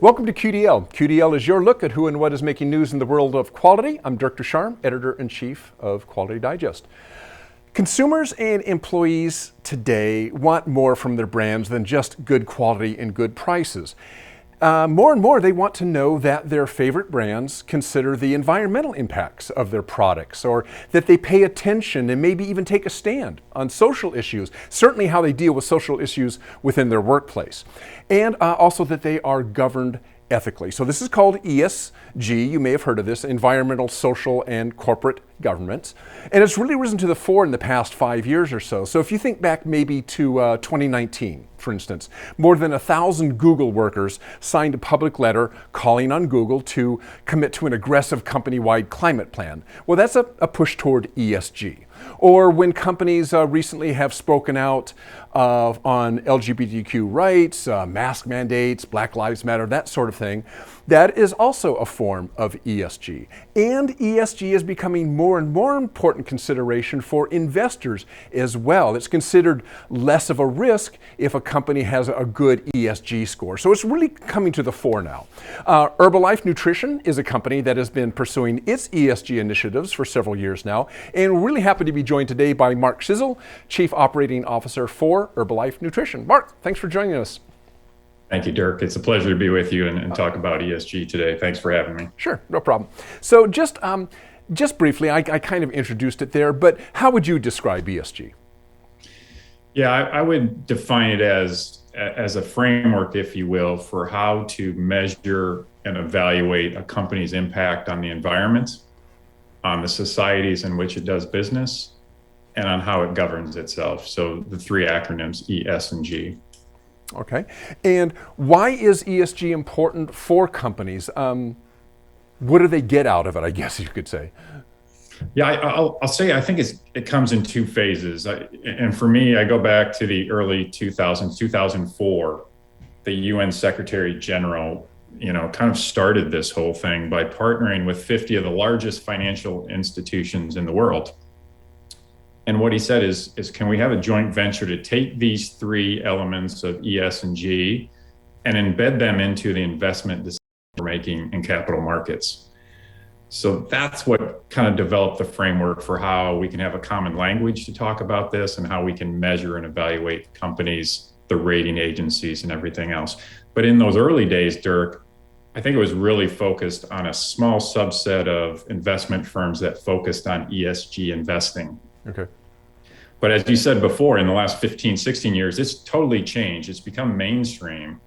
Welcome to QDL. QDL is your look at who and what is making news in the world of quality. I'm Dirk Ducharme, Editor-in-Chief of Quality Digest. Consumers and employees today want more from their brands than just good quality and good prices. More and more, they want to know that their favorite brands consider the environmental impacts of their products, or that they pay attention and maybe even take a stand on social issues, certainly how they deal with social issues within their workplace, and also that they are governed ethically. So this is called ESG. You may have heard of this, environmental, social, and corporate governance. And it's really risen to the fore in the past 5 years or so. So if you think back maybe to 2019, for instance, more than 1,000 Google workers signed a public letter calling on Google to commit to an aggressive company-wide climate plan. Well, that's a push toward ESG. Or when companies recently have spoken out on LGBTQ rights, mask mandates, Black Lives Matter, that sort of thing, that is also a form of ESG. And ESG is becoming more and more important consideration for investors as well. It's considered less of a risk if a company has a good ESG score. So it's really coming to the fore now. Herbalife Nutrition is a company that has been pursuing its ESG initiatives for several years now, and we're really happy to be joined today by Mark Schissel, Chief Operating Officer for Herbalife Nutrition. Mark, thanks for joining us. Thank you, Dirk. It's a pleasure to be with you and talk about ESG today. Thanks for having me. Sure, no problem. So just briefly, I kind of introduced it there, but how would you describe ESG? Yeah, I would define it as a framework, if you will, for how to measure and evaluate a company's impact on the environment, on the societies in which it does business, and on how it governs itself. So the three acronyms, E, S, and G. Okay. And why is ESG important for companies? What do they get out of it, I guess you could say? Yeah, I'll say I think it comes in two phases. And for me, I go back to the early 2000s, 2004. The UN Secretary General, kind of started this whole thing by partnering with 50 of the largest financial institutions in the world. And what he said is can we have a joint venture to take these three elements of E, S, and G and embed them into the investment decision we're making in capital markets? So that's what kind of developed the framework for how we can have a common language to talk about this and how we can measure and evaluate companies, the rating agencies, and everything else. But in those early days, Dirk, I think it was really focused on a small subset of investment firms that focused on ESG investing. Okay. But as you said before, in the last 15, 16 years, it's totally changed. It's become mainstream.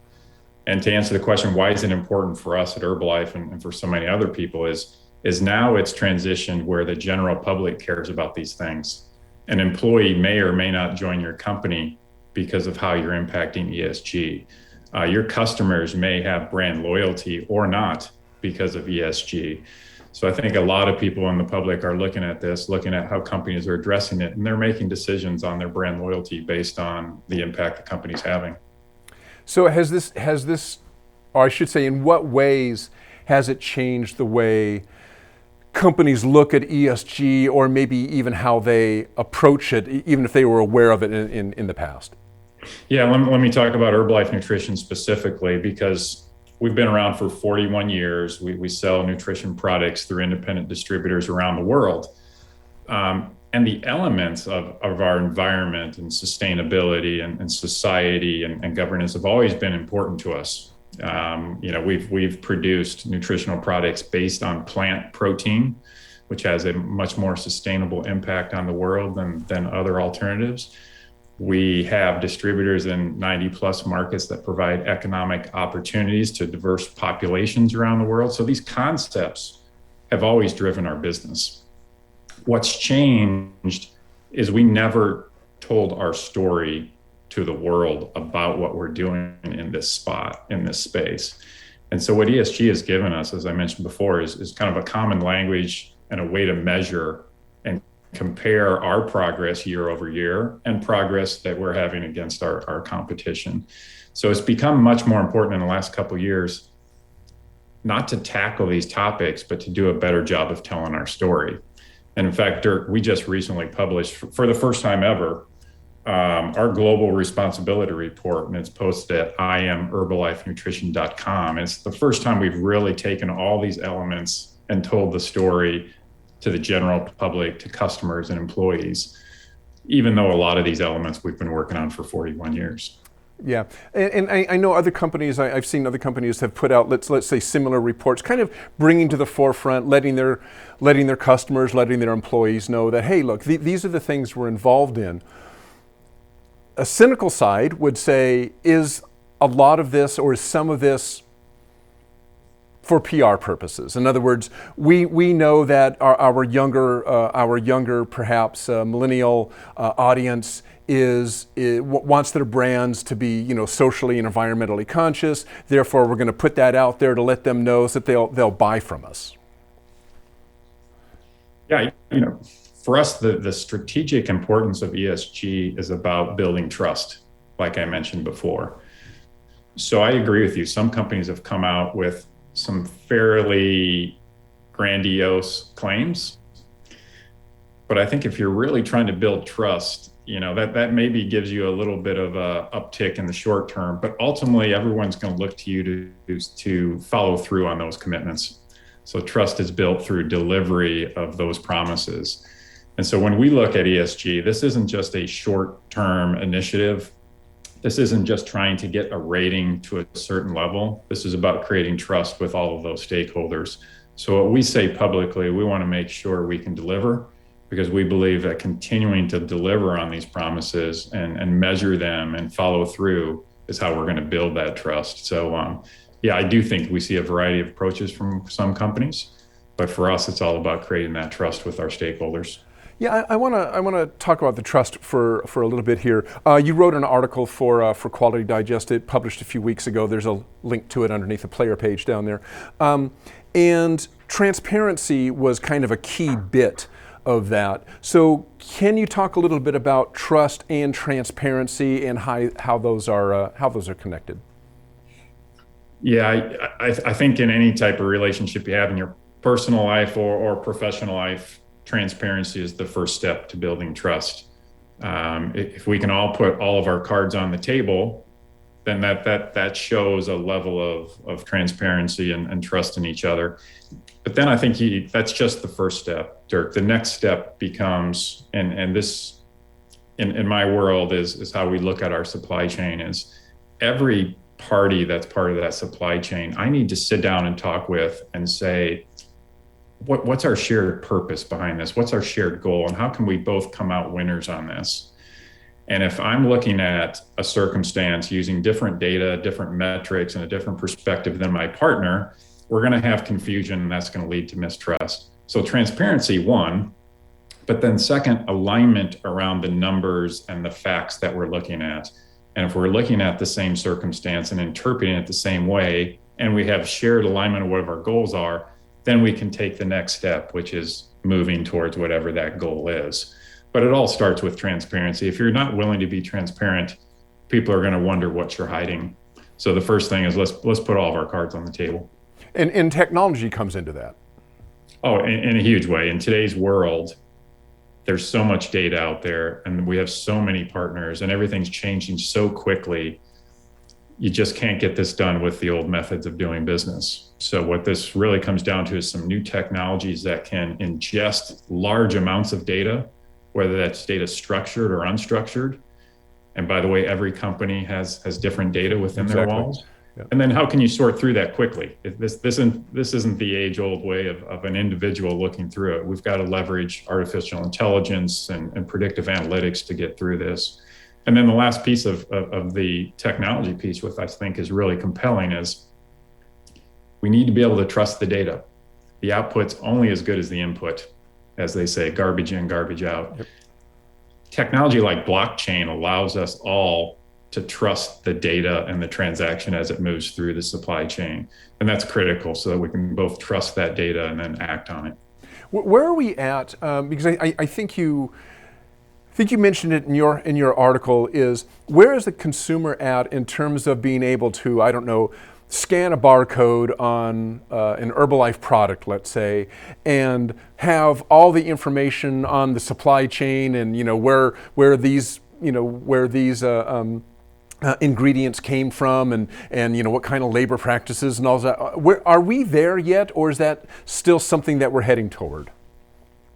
And to answer the question, why is it important for us at Herbalife and for so many other people is now it's transitioned where the general public cares about these things. An employee may or may not join your company because of how you're impacting ESG. Your customers may have brand loyalty or not because of ESG. So I think a lot of people in the public are looking at this, looking at how companies are addressing it, and they're making decisions on their brand loyalty based on the impact the company's having. So has this, or I should say, in what ways has it changed the way companies look at ESG, or maybe even how they approach it, even if they were aware of it in the past? Yeah, let me talk about Herbalife Nutrition specifically, because we've been around for 41 years. We sell nutrition products through independent distributors around the world. And the elements of our environment and sustainability and society and governance have always been important to us. We've produced nutritional products based on plant protein, which has a much more sustainable impact on the world than other alternatives. We have distributors in 90 plus markets that provide economic opportunities to diverse populations around the world. So these concepts have always driven our business. What's changed is we never told our story to the world about what we're doing in this spot, in this space. And so what ESG has given us, as I mentioned before, is kind of a common language and a way to measure and compare our progress year over year and progress that we're having against our competition. So it's become much more important in the last couple of years, not to tackle these topics, but to do a better job of telling our story. And in fact, Dirk, we just recently published, for the first time ever, our global responsibility report, and it's posted at imherbalifenutrition.com. And it's the first time we've really taken all these elements and told the story to the general public, to customers and employees, even though a lot of these elements we've been working on for 41 years. Yeah, and I know other companies, I've seen other companies have put out, let's say, similar reports, kind of bringing to the forefront, letting their customers, letting their employees know that, hey, look, these are the things we're involved in. A cynical side would say, is a lot of this or is some of this for PR purposes? In other words, we know that our younger perhaps millennial audience wants their brands to be socially and environmentally conscious. Therefore, we're going to put that out there to let them know so that they'll buy from us. Yeah, for us, the strategic importance of ESG is about building trust, like I mentioned before. So I agree with you. Some companies have come out with some fairly grandiose claims, but I think if you're really trying to build trust, that maybe gives you a little bit of a uptick in the short term, but ultimately everyone's going to look to you to follow through on those commitments. So trust is built through delivery of those promises. And so when we look at ESG, this isn't just a short-term initiative. This isn't just trying to get a rating to a certain level. This is about creating trust with all of those stakeholders. So what we say publicly, we want to make sure we can deliver, because we believe that continuing to deliver on these promises and measure them and follow through is how we're going to build that trust. So I do think we see a variety of approaches from some companies, but for us, it's all about creating that trust with our stakeholders. Yeah, I want to talk about the trust for a little bit here. You wrote an article for Quality Digest. It published a few weeks ago. There's a link to it underneath the player page down there. And transparency was kind of a key bit of that. So can you talk a little bit about trust and transparency and how those are connected? Yeah, I think in any type of relationship you have in your personal life or professional life, transparency is the first step to building trust. If we can all put all of our cards on the table, then that shows a level of transparency and trust in each other. But then I think that's just the first step, Dirk. The next step becomes, and this in my world is how we look at our supply chain, is every party that's part of that supply chain, I need to sit down and talk with and say, what's our shared purpose behind this? What's our shared goal? And how can we both come out winners on this? And if I'm looking at a circumstance using different data, different metrics, and a different perspective than my partner, we're going to have confusion, and that's going to lead to mistrust. So transparency, one, but then second, alignment around the numbers and the facts that we're looking at. And if we're looking at the same circumstance and interpreting it the same way, and we have shared alignment of what our goals are, then we can take the next step, which is moving towards whatever that goal is. But it all starts with transparency. If you're not willing to be transparent, people are going to wonder what you're hiding. So the first thing is let's put all of our cards on the table. And technology comes into that. Oh, in a huge way. In today's world, there's so much data out there, and we have so many partners, and everything's changing so quickly. You just can't get this done with the old methods of doing business. So what this really comes down to is some new technologies that can ingest large amounts of data, whether that's data structured or unstructured. And by the way, every company has different data within their walls. Yeah. And then how can you sort through that quickly? This isn't the age-old way of an individual looking through it. We've got to leverage artificial intelligence and predictive analytics to get through this. And then the last piece of the technology piece, which I think is really compelling, is we need to be able to trust the data. The output's only as good as the input, as they say, garbage in, garbage out. Yep. Technology like blockchain allows us all to trust the data and the transaction as it moves through the supply chain. And that's critical so that we can both trust that data and then act on it. Where are we at? Because I think you mentioned it in your article, is where is the consumer at in terms of being able to, I don't know, scan a barcode on an Herbalife product, let's say, and have all the information on the supply chain and where these where these ingredients came from, and what kind of labor practices and all that. Are we there yet, or is that still something that we're heading toward?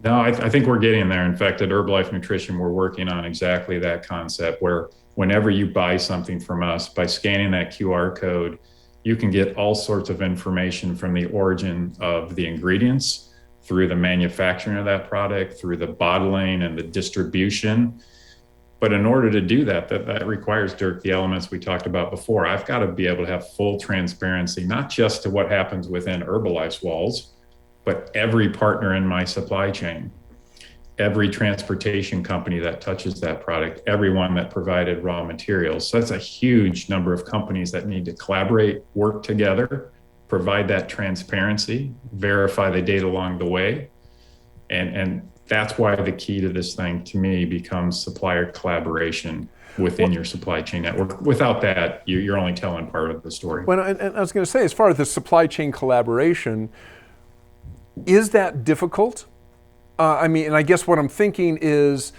No, I think we're getting there. In fact, at Herbalife Nutrition, we're working on exactly that concept where whenever you buy something from us, by scanning that QR code, you can get all sorts of information from the origin of the ingredients, through the manufacturing of that product, through the bottling and the distribution. But in order to do that requires, Dirk, the elements we talked about before. I've got to be able to have full transparency, not just to what happens within Herbalife's walls, but every partner in my supply chain, every transportation company that touches that product, everyone that provided raw materials. So that's a huge number of companies that need to collaborate, work together, provide that transparency, verify the data along the way. And that's why the key to this thing, to me, becomes supplier collaboration within your supply chain network. Without that, you're only telling part of the story. Well, and I was going to say, as far as the supply chain collaboration, is that difficult? And I guess what I'm thinking is,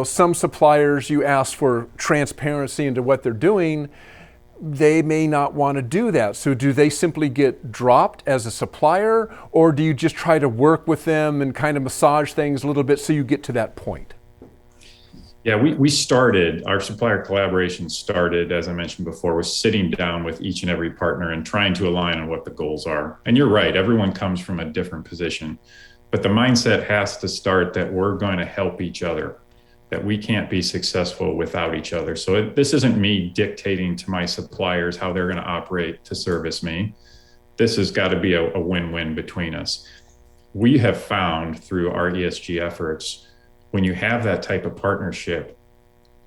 some suppliers, you ask for transparency into what they're doing, they may not want to do that. So do they simply get dropped as a supplier, or do you just try to work with them and kind of massage things a little bit so you get to that point? Yeah, we started, our supplier collaboration started, as I mentioned before, was sitting down with each and every partner and trying to align on what the goals are. And you're right, everyone comes from a different position, but the mindset has to start that we're going to help each other, that we can't be successful without each other. So this isn't me dictating to my suppliers how they're going to operate to service me. This has got to be a win-win between us. We have found through our ESG efforts, when you have that type of partnership,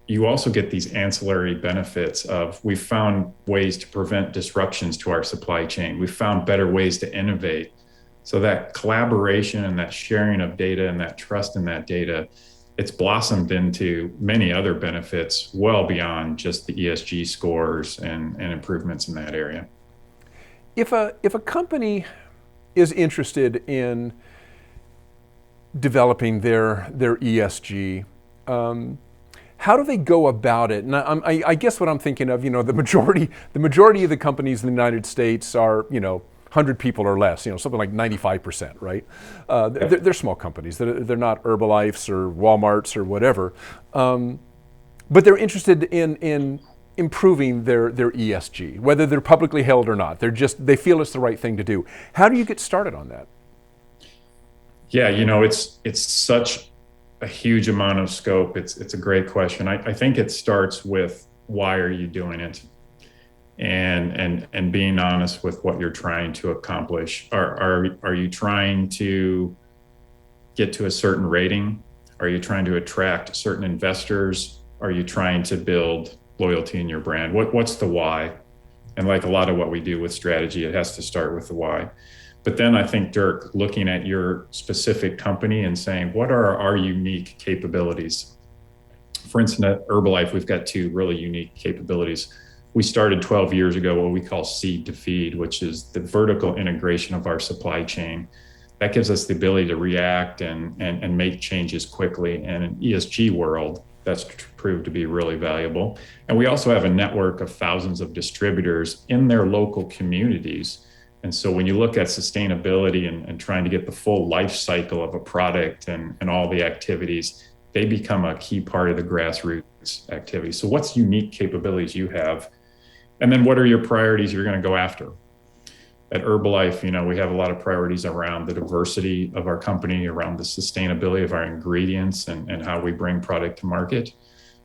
you also get these ancillary benefits of, we've found ways to prevent disruptions to our supply chain. We've found better ways to innovate. So that collaboration and that sharing of data and that trust in that data, it's blossomed into many other benefits well beyond just the ESG scores and improvements in that area. If a company is interested in developing their ESG, how do they go about it? And I guess what I'm thinking of, the majority of the companies in the United States are, 100 people or less, something like 95%, right? They're small companies. They're not Herbalifes or Walmarts or whatever, but they're interested in improving their ESG, whether they're publicly held or not. They feel it's the right thing to do. How do you get started on that? Yeah, it's such a huge amount of scope. It's a great question. I think it starts with, why are you doing it? And being honest with what you're trying to accomplish. Are you trying to get to a certain rating? Are you trying to attract certain investors? Are you trying to build loyalty in your brand? What's the why? And like a lot of what we do with strategy, it has to start with the why. But then I think, Dirk, looking at your specific company and saying, what are our unique capabilities? For instance, at Herbalife, we've got two really unique capabilities. We started 12 years ago what we call seed to feed, which is the vertical integration of our supply chain. That gives us the ability to react and make changes quickly. And in ESG world, that's proved to be really valuable. And we also have a network of thousands of distributors in their local communities. And so when you look at sustainability and trying to get the full life cycle of a product and all the activities, they become a key part of the grassroots activity. So what's unique capabilities you have? And then what are your priorities you're going to go after? At Herbalife, we have a lot of priorities around the diversity of our company, around the sustainability of our ingredients and how we bring product to market.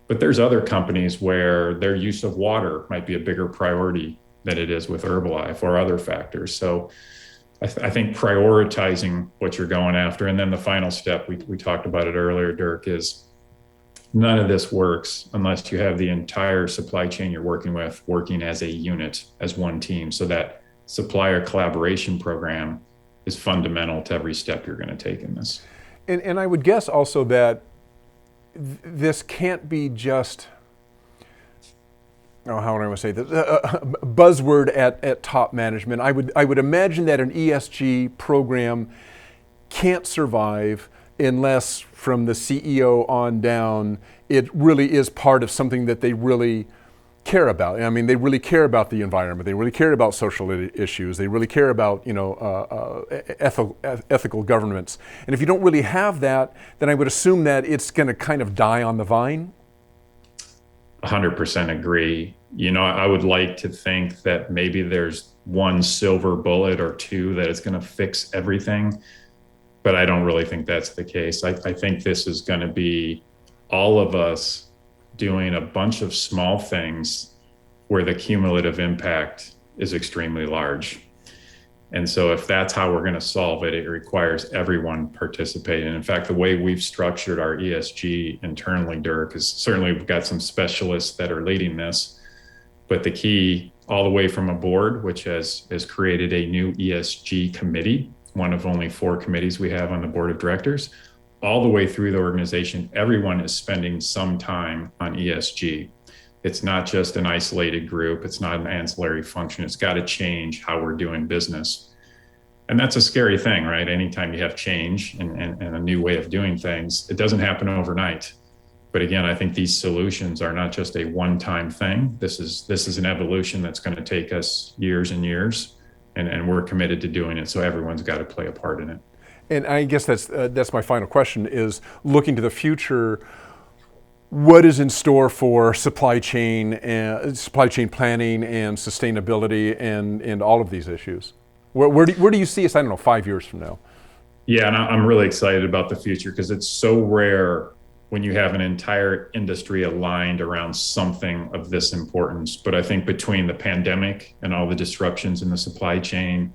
But there's other companies where their use of water might be a bigger priority than it is with Herbalife or other factors. So I think prioritizing what you're going after. And then the final step, we talked about it earlier, Dirk, is none of this works unless you have the entire supply chain you're working with working as a unit, as one team. So that supplier collaboration program is fundamental to every step you're going to take in this. And I would guess also that this can't be just, how would I want to say this, buzzword at top management. I would imagine that an ESG program can't survive unless from the CEO on down, it really is part of something that they really care about. I mean, they really care about the environment. They really care about social issues. They really care about, ethical governance. And if you don't really have that, then I would assume that it's going to kind of die on the vine. 100% agree. I would like to think that maybe there's one silver bullet or two that is going to fix everything, but I don't really think that's the case. I think this is going to be all of us doing a bunch of small things where the cumulative impact is extremely large. And so if that's how we're going to solve it, it requires everyone participating. In fact, the way we've structured our ESG internally, Dirk, is certainly we've got some specialists that are leading this, but the key all the way from a board, which has created a new ESG committee, one of only 4 committees we have on the board of directors, all the way through the organization, everyone is spending some time on ESG. It's not just an isolated group. It's not an ancillary function. It's got to change how we're doing business. And that's a scary thing, right? Anytime you have change and a new way of doing things, it doesn't happen overnight. But again, I think these solutions are not just a one-time thing. This is an evolution that's going to take us years and years, and we're committed to doing it. So everyone's got to play a part in it. And I guess that's my final question, is looking to the future, what is in store for supply chain planning and sustainability and all of these issues? Where do you see us, 5 years from now? Yeah, and I'm really excited about the future because it's so rare when you have an entire industry aligned around something of this importance. But I think between the pandemic and all the disruptions in the supply chain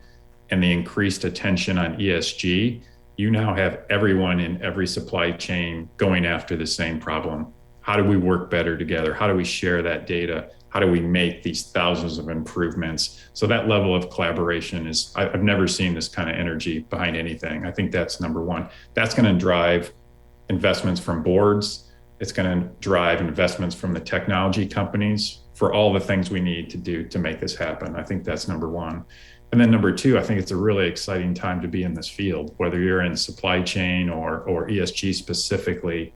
and the increased attention on ESG, you now have everyone in every supply chain going after the same problem. How do we work better together? How do we share that data? How do we make these thousands of improvements? So that level of collaboration I've never seen this kind of energy behind anything. I think that's number one. That's going to drive investments from boards. It's going to drive investments from the technology companies for all the things we need to do to make this happen. I think that's number one. And then number two, I think it's a really exciting time to be in this field, whether you're in supply chain or ESG specifically.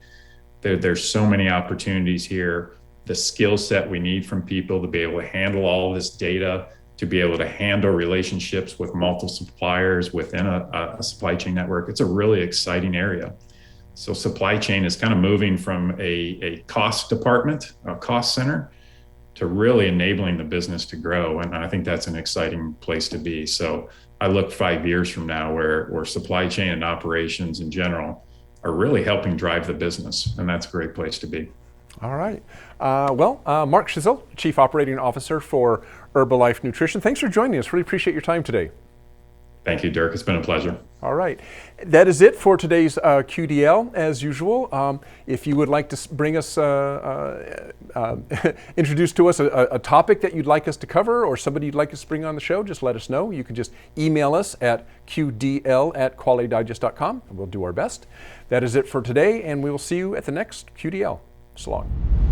There's so many opportunities here. The skill set we need from people to be able to handle all of this data, to be able to handle relationships with multiple suppliers within a supply chain network. It's a really exciting area. So supply chain is kind of moving from a cost department, a cost center, to really enabling the business to grow. And I think that's an exciting place to be. So I look 5 years from now where supply chain and operations in general are really helping drive the business. And that's a great place to be. All right. Mark Schissel, Chief Operating Officer for Herbalife Nutrition. Thanks for joining us. Really appreciate your time today. Thank you, Dirk. It's been a pleasure. All right. That is it for today's QDL. As usual, if you would like to bring us, introduce to us a topic that you'd like us to cover or somebody you'd like us to bring on the show, just let us know. You can just email us at qdl@qualitydigest.com, and we'll do our best. That is it for today, and we will see you at the next QDL. So long.